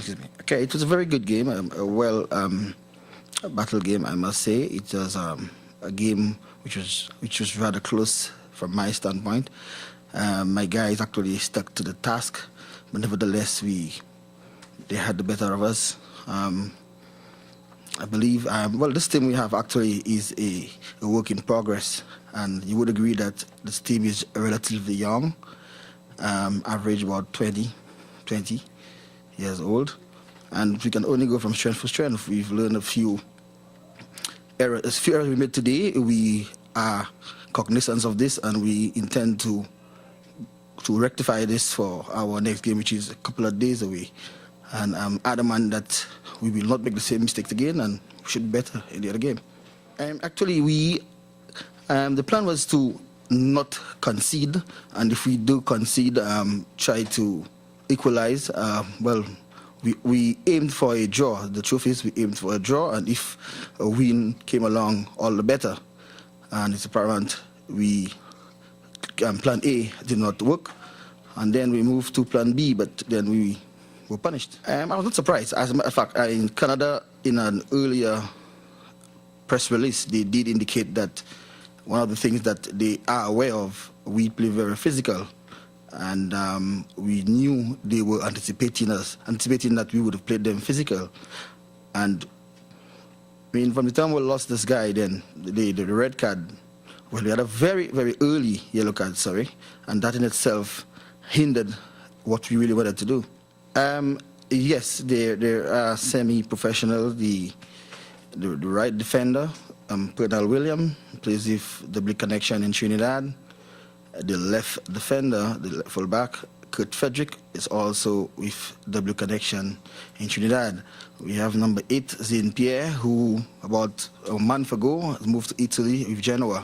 Excuse me. Okay, it was a very good game, a battle game, I must say. It was a game which was rather close from my standpoint. My guys actually stuck to the task, but nevertheless, they had the better of us. I believe, this team we have actually is a work in progress, and you would agree that this team is relatively young, average about 20 years old, and we can only go from strength to strength. We've learned a few errors we made today. We are cognizant of this, and we intend to rectify this for our next game, which is a couple of days away. And I'm adamant that we will not make the same mistakes again, and we should be better in the other game. Actually, the plan was to not concede, and if we do concede, try to equalize. We aimed for a draw. The truth is, we aimed for a draw, and if a win came along, all the better. And it's apparent plan A did not work, and then we moved to plan B, but then we were punished. I was not surprised. As a matter of fact, in Canada, in an earlier press release, they did indicate that one of the things that they are aware of, we play very physical, and we knew they were anticipating that we would have played them physical. And I mean, from the time we lost this guy, then the red card, well, we had a very, very early yellow card, sorry, and that in itself hindered what we really wanted to do. Yes, they are semi-professional. The right defender, Pernal William, plays with the connection in Trinidad. The left defender, the fullback, Kurt Frederick, is also with W Connection in Trinidad. We have number 8, Zane Pierre, who about a month ago has moved to Italy with Genoa.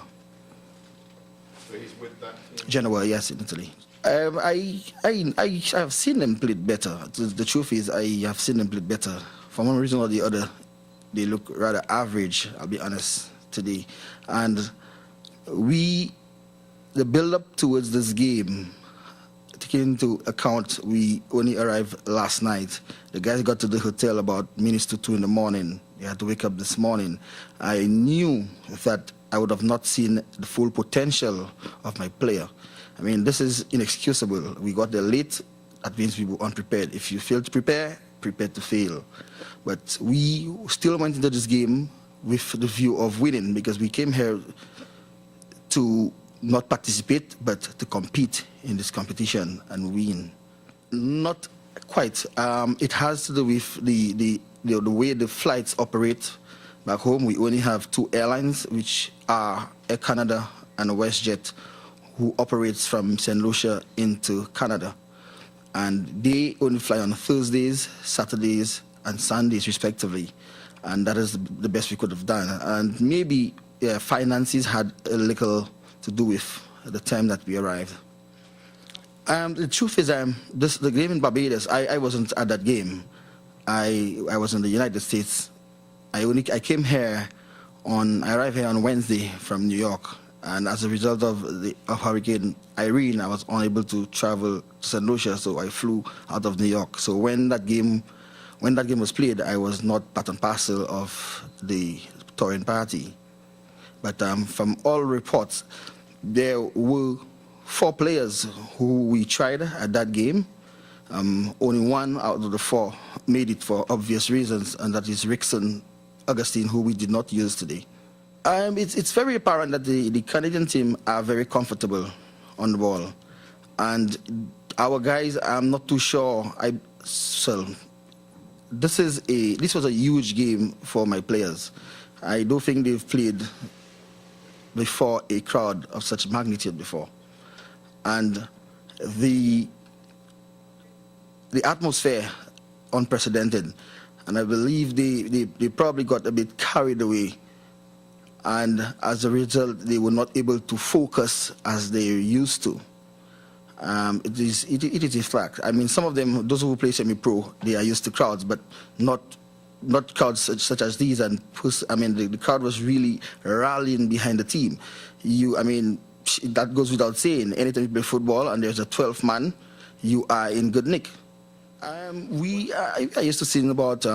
So he's with that team? Genoa, yes, in Italy. I have seen them play better. The truth is, I have seen them play better. For one reason or the other, they look rather average, I'll be honest, today. And the build-up towards this game, taking into account we only arrived last night. The guys got to the hotel about minutes to 2 in the morning. They had to wake up this morning. I knew that I would have not seen the full potential of my player. I mean, this is inexcusable. We got there late. That means we were unprepared. If you fail to prepare, prepare to fail. But we still went into this game with the view of winning, because we came here to not participate, but to compete in this competition and win. Not quite. It has to do with the way the flights operate back home. We only have 2 airlines, which are Air Canada and WestJet, who operates from St. Lucia into Canada. And they only fly on Thursdays, Saturdays, and Sundays, respectively. And that is the best we could have done. And maybe finances had a little to do with the time that we arrived. The truth is, the game in Barbados, I wasn't at that game. I was in the United States. I arrived here on Wednesday from New York, and as a result of Hurricane Irene, I was unable to travel to St. Lucia, so I flew out of New York. So when that game was played, I was not part and parcel of the touring party. But from all reports, there were 4 players who we tried at that game. Only 1 out of the 4 made it for obvious reasons, and that is Rickson Augustine, who we did not use today. It's very apparent that the Canadian team are very comfortable on the ball. And our guys, I'm not too sure. This was a huge game for my players. I don't think they've played before a crowd of such magnitude before. And the atmosphere, unprecedented. And I believe they probably got a bit carried away. And as a result, they were not able to focus as they used to. It is a fact. I mean, some of them, those who play semi-pro, they are used to crowds, but not crowds such as these. And the crowd was really rallying behind the team. That goes without saying. Anytime you play football and there's a 12th man, you are in good nick. I used to see in about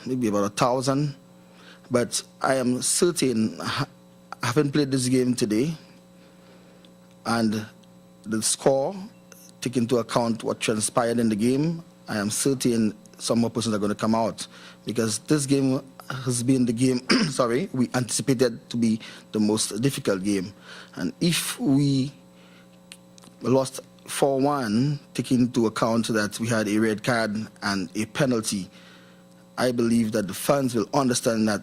maybe about 1,000, but I am certain I haven't played this game today, and the score, take into account what transpired in the game, I am certain some more persons are going to come out, because this game has been the game, sorry, we anticipated to be the most difficult game. And if we lost 4-1, taking into account that we had a red card and a penalty, I believe that the fans will understand that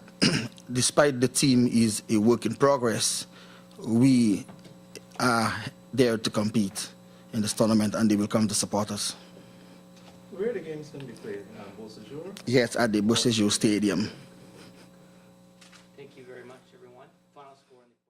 despite the team is a work in progress, we are there to compete in this tournament, and they will come to support us. Where the game's going to be played? Beausejour? Yes, at the Beausejour Stadium.